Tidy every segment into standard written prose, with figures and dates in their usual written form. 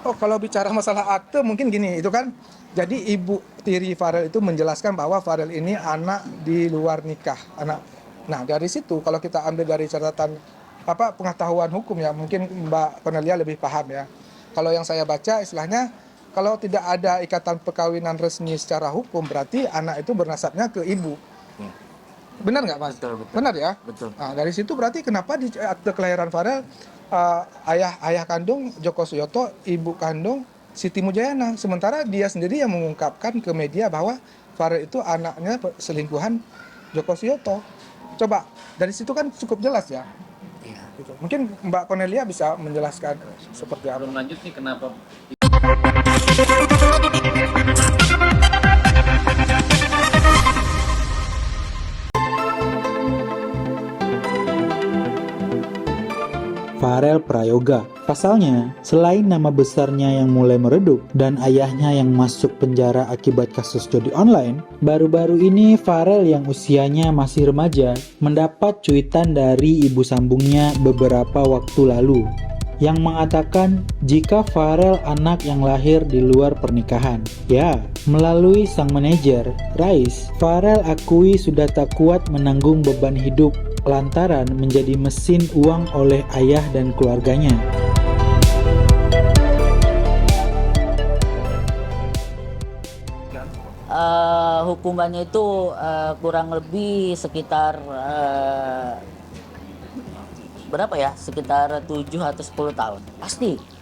Oh, kalau bicara masalah akte mungkin gini, itu kan jadi ibu tiri Farel itu menjelaskan bahwa Farel ini anak di luar nikah, anak. Nah, dari situ kalau kita ambil dari catatan pengetahuan hukum ya, mungkin Mbak Cornelia lebih paham ya. Kalau yang saya baca istilahnya kalau tidak ada ikatan perkawinan resmi secara hukum berarti anak itu bernasabnya ke ibu. Benar nggak, Mas? Betul, betul. Benar ya? Betul. Nah, dari situ berarti kenapa di akte kelahiran Farel ayah kandung Joko Suyoto, ibu kandung Siti Mujayana. Sementara dia sendiri yang mengungkapkan ke media bahwa Farel itu anaknya selingkuhan Joko Suyoto. Coba, dari situ kan cukup jelas ya. Iya. Gitu. Mungkin Mbak Cornelia bisa menjelaskan seperti apa. Belum lanjut nih kenapa Farel Prayoga. Pasalnya, selain nama besarnya yang mulai meredup dan ayahnya yang masuk penjara akibat kasus judi online, baru-baru ini Farel yang usianya masih remaja mendapat cuitan dari ibu sambungnya beberapa waktu lalu yang mengatakan jika Farel anak yang lahir di luar pernikahan. Ya, melalui sang manajer, Rais, Farel akui sudah tak kuat menanggung beban hidup lantaran menjadi mesin uang oleh ayah dan keluarganya. Hukumannya itu kurang lebih sekitar berapa ya? Sekitar 7 atau 10 tahun.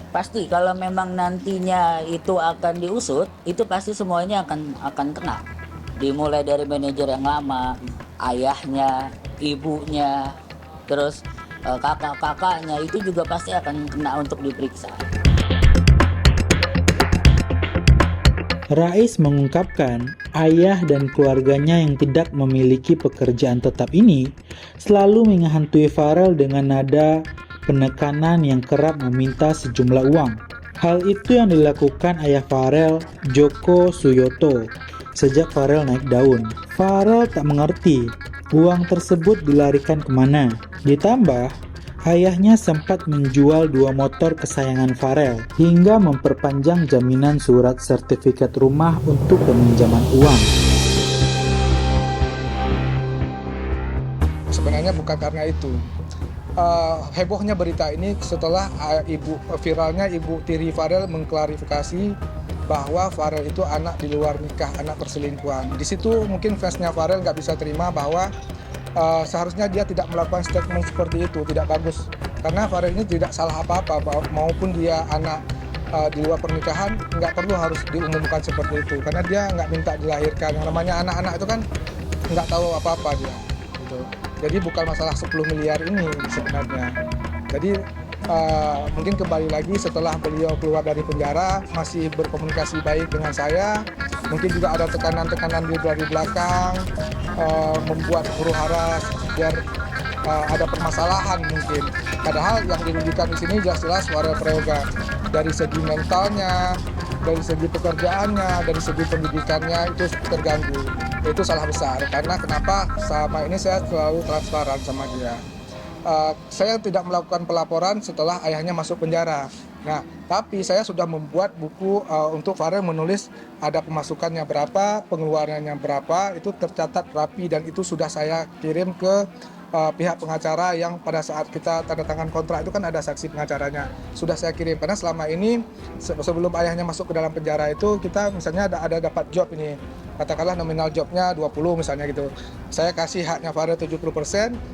Pasti kalau memang nantinya itu akan diusut, itu pasti semuanya akan kena. Dimulai dari manajer yang lama, ayahnya, ibunya, terus kakak-kakaknya itu juga pasti akan kena untuk diperiksa. Rais mengungkapkan, ayah dan keluarganya yang tidak memiliki pekerjaan tetap ini selalu menghantui Farel dengan nada penekanan yang kerap meminta sejumlah uang. Hal itu yang dilakukan ayah Farel, Joko Suyoto, sejak Farel naik daun. Farel tak mengerti uang tersebut dilarikan kemana. Ditambah, ayahnya sempat menjual 2 motor kesayangan Farel hingga memperpanjang jaminan surat sertifikat rumah untuk peminjaman uang. Sebenarnya bukan karena itu. Hebohnya berita ini setelah viralnya ibu tiri Farel mengklarifikasi bahwa Farel itu anak di luar nikah, anak perselingkuhan. Di situ mungkin fansnya Farel nggak bisa terima bahwa seharusnya dia tidak melakukan statement seperti itu, tidak bagus. Karena Farel ini tidak salah apa-apa, maupun dia anak di luar pernikahan, nggak perlu harus diumumkan seperti itu. Karena dia nggak minta dilahirkan. Yang namanya anak-anak itu kan nggak tahu apa-apa dia. Gitu. Jadi bukan masalah 10 miliar ini sebenarnya. Jadi mungkin kembali lagi setelah beliau keluar dari penjara, masih berkomunikasi baik dengan saya. Mungkin juga ada tekanan-tekanan dari belakang, membuat huru-hara biar ada permasalahan mungkin. Padahal yang dirugikan di sini jelas-jelas Farel Prayoga dari segi mentalnya, dari segi pekerjaannya, dari segi pendidikannya itu terganggu. Itu salah besar karena kenapa selama ini saya selalu transparan sama dia. Saya tidak melakukan pelaporan setelah ayahnya masuk penjara. Nah, tapi saya sudah membuat buku untuk Farel menulis ada pemasukannya berapa, pengeluarannya berapa, itu tercatat rapi dan itu sudah saya kirim ke pihak pengacara yang pada saat kita tanda tangan kontrak itu kan ada saksi pengacaranya. Sudah saya kirim karena selama ini sebelum ayahnya masuk ke dalam penjara itu kita misalnya ada dapat job ini. Katakanlah nominal jobnya 20 misalnya gitu. Saya kasih haknya Farel 70%,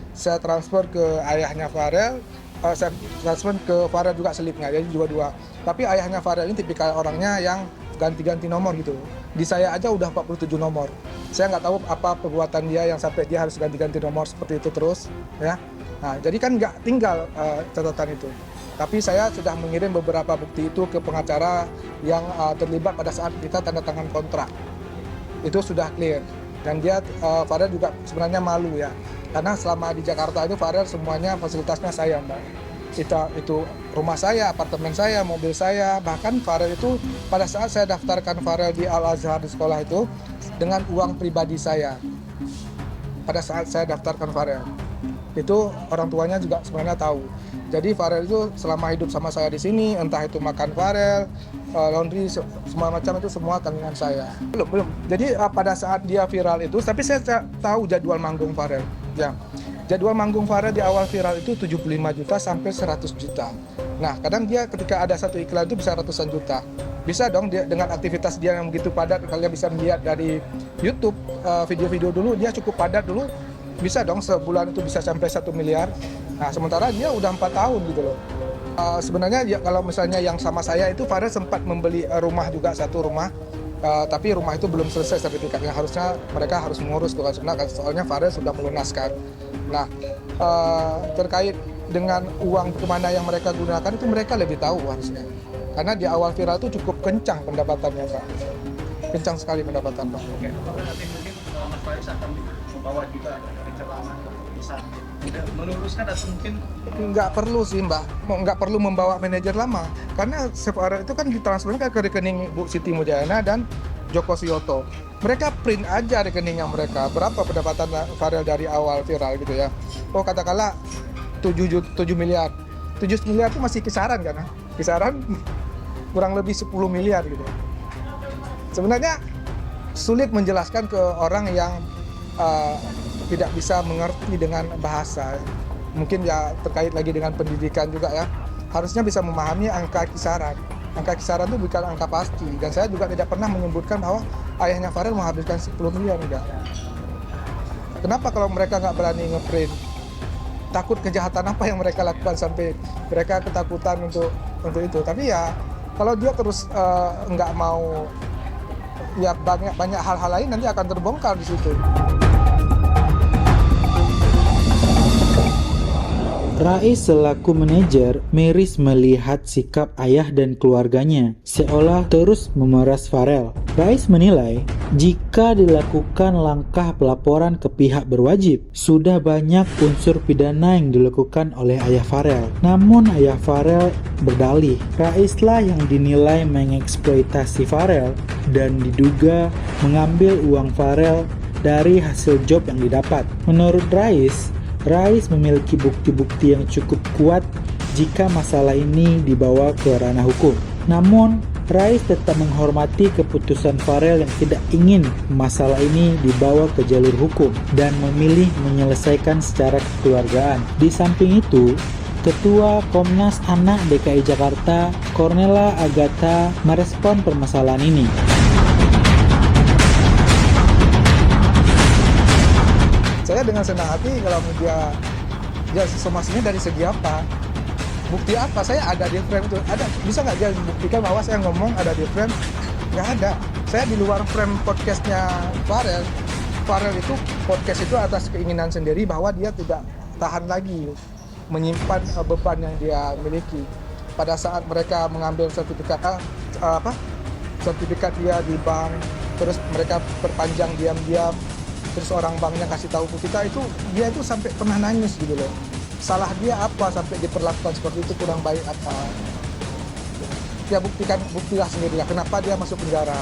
saya transfer ke ayahnya Farel, saya transfer ke Farel juga selipnya, jadi dua-dua. Tapi ayahnya Farel ini tipikal orangnya yang ganti-ganti nomor gitu. Di saya aja udah 47 nomor. Saya nggak tahu apa perbuatan dia yang sampai dia harus ganti-ganti nomor seperti itu terus, ya. Nah, jadi kan nggak tinggal catatan itu. Tapi saya sudah mengirim beberapa bukti itu ke pengacara yang terlibat pada saat kita tanda tangan kontrak. Itu sudah clear. Dan dia Farel juga sebenarnya malu ya. Karena selama di Jakarta itu Farel semuanya fasilitasnya saya, Mbak. Itu rumah saya, apartemen saya, mobil saya. Bahkan Farel itu pada saat saya daftarkan Farel di Al-Azhar di sekolah itu dengan uang pribadi saya. Pada saat saya daftarkan Farel. Itu orang tuanya juga sebenarnya tahu. Jadi Farel itu selama hidup sama saya di sini, entah itu makan Farel, laundry, semua macam itu semua tanggungan saya. Belum. Jadi pada saat dia viral itu, tapi saya tahu jadwal manggung Farel. Ya. Jadwal manggung Farel di awal viral itu 75 juta sampai 100 juta. Nah, kadang dia ketika ada satu iklan itu bisa ratusan juta. Bisa dong dia dengan aktivitas dia yang begitu padat, kalian bisa melihat dari YouTube video-video dulu dia cukup padat dulu. Bisa dong sebulan itu bisa sampai 1 miliar. Nah, sementara dia udah 4 tahun gitu loh. Sebenarnya ya, kalau misalnya yang sama saya itu Farel sempat membeli rumah juga, satu rumah. Tapi rumah itu belum selesai sertifikatnya, harusnya mereka harus mengurus tuh kan, sebenarnya soalnya Farel sudah melunaskan. Nah, terkait dengan uang kemana yang mereka gunakan itu mereka lebih tahu harusnya. Karena di awal viral itu cukup kencang pendapatannya, Pak. Kencang sekali pendapatan, Pak. Oke, apakah nanti mungkin Mas Faiz akan membawa juga ceramah bisa meluruskan atau mungkin Nggak perlu sih, Mbak. Nggak perlu membawa manajer lama. Karena Farel itu kan ditransferkan ke rekening Bu Siti Mulyana dan Joko Suyoto. Mereka print aja rekeningnya mereka. Berapa pendapatan Farel dari awal viral gitu ya. Oh, katakanlah 7 miliar. 7 miliar itu masih kisaran kan? Kisaran kurang lebih 10 miliar gitu. Sebenarnya sulit menjelaskan ke orang yang tidak bisa mengerti dengan bahasa. Mungkin ya terkait lagi dengan pendidikan juga ya. Harusnya bisa memahami angka kisaran. Angka kisaran itu bukan angka pasti. Dan saya juga tidak pernah menyebutkan bahwa ayahnya Farel menghabiskan 10 miliar enggak. Kenapa kalau mereka nggak berani ngeprint? Takut kejahatan apa yang mereka lakukan sampai mereka ketakutan untuk itu. Tapi ya kalau dia terus nggak mau, ya banyak hal-hal lain nanti akan terbongkar di situ. Rais selaku manajer miris melihat sikap ayah dan keluarganya seolah terus memeras Farel. Rais menilai jika dilakukan langkah pelaporan ke pihak berwajib, sudah banyak unsur pidana yang dilakukan oleh ayah Farel. Namun ayah Farel berdalih, Raislah yang dinilai mengeksploitasi Farel dan diduga mengambil uang Farel dari hasil job yang didapat. Menurut Rais memiliki bukti-bukti yang cukup kuat jika masalah ini dibawa ke ranah hukum. Namun, Rais tetap menghormati keputusan Farel yang tidak ingin masalah ini dibawa ke jalur hukum dan memilih menyelesaikan secara kekeluargaan. Di samping itu, Ketua Komnas Anak DKI Jakarta, Cornella Agatha, merespon permasalahan ini. Saya dengan senang hati kalau dia somasinya dari segi apa, bukti apa, saya ada di frame itu, ada, bisa nggak dia buktikan bahwa saya ngomong ada di frame? Nggak ada. Saya di luar frame podcastnya Farel itu podcast itu atas keinginan sendiri bahwa dia tidak tahan lagi menyimpan beban yang dia miliki. Pada saat mereka mengambil sertifikat dia di bank, terus mereka perpanjang diam-diam, terus orang banknya kasih tahu ke kita, itu dia itu sampai pernah nangis gitu loh. Salah dia apa sampai diperlakukan seperti itu, kurang baik apa? Ya buktilah sendirilah kenapa dia masuk penjara.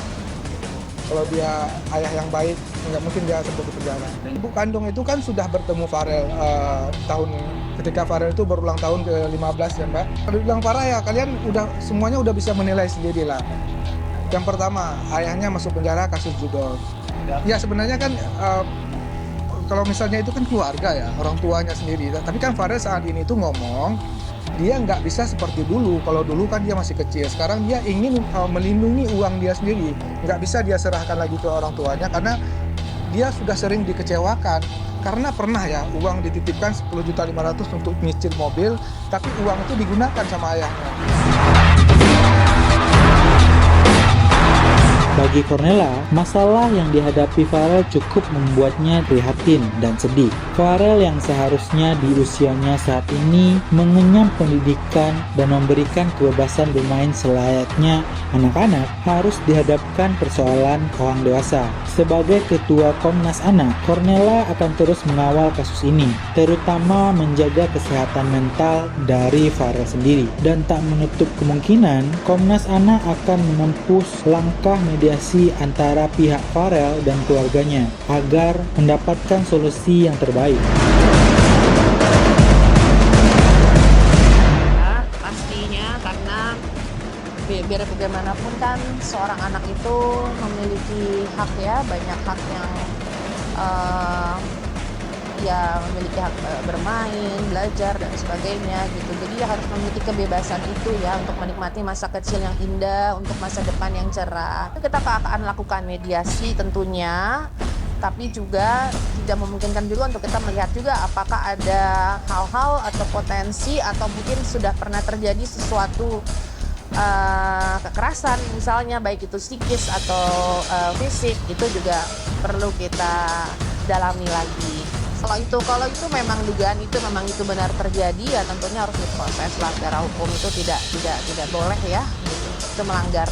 Kalau dia ayah yang baik, nggak mungkin dia sempat di penjara. Ibu kandung itu kan sudah bertemu Farel ketika Farel itu berulang tahun ke-15 ya Mbak. Kalau bilang parah ya kalian semuanya udah bisa menilai sendirilah. Yang pertama, ayahnya masuk penjara kasus judol. Ya sebenarnya kan kalau misalnya itu kan keluarga ya, orang tuanya sendiri. Tapi kan Farel saat ini tuh ngomong, dia nggak bisa seperti dulu. Kalau dulu kan dia masih kecil, sekarang dia ingin melindungi uang dia sendiri. Nggak bisa dia serahkan lagi ke orang tuanya karena dia sudah sering dikecewakan. Karena pernah ya uang dititipkan 10.500.000 untuk nyicil mobil, tapi uang itu digunakan sama ayahnya. Bagi Cornella, masalah yang dihadapi Farel cukup membuatnya prihatin dan sedih. Farel yang seharusnya di usianya saat ini mengenyam pendidikan dan memberikan kebebasan bermain selayaknya anak-anak, harus dihadapkan persoalan orang dewasa. Sebagai Ketua Komnas Anak, Cornella akan terus mengawal kasus ini, terutama menjaga kesehatan mental dari Farel sendiri, dan tak menutup kemungkinan Komnas Anak akan menempuh langkah mediasi antara pihak Farel dan keluarganya agar mendapatkan solusi yang terbaik. biar bagaimanapun kan seorang anak itu memiliki hak ya, banyak hak yang ya memiliki hak bermain, belajar dan sebagainya gitu. Jadi ya harus memiliki kebebasan itu ya untuk menikmati masa kecil yang indah, untuk masa depan yang cerah. Kita akan lakukan mediasi tentunya, tapi juga tidak memungkinkan juga untuk kita melihat juga apakah ada hal-hal atau potensi atau mungkin sudah pernah terjadi sesuatu kekerasan misalnya, baik itu psikis atau fisik, itu juga perlu kita dalami lagi. Kalau itu memang dugaan itu memang itu benar terjadi, ya tentunya harus diproses lah secara hukum. Itu tidak boleh ya, itu melanggar.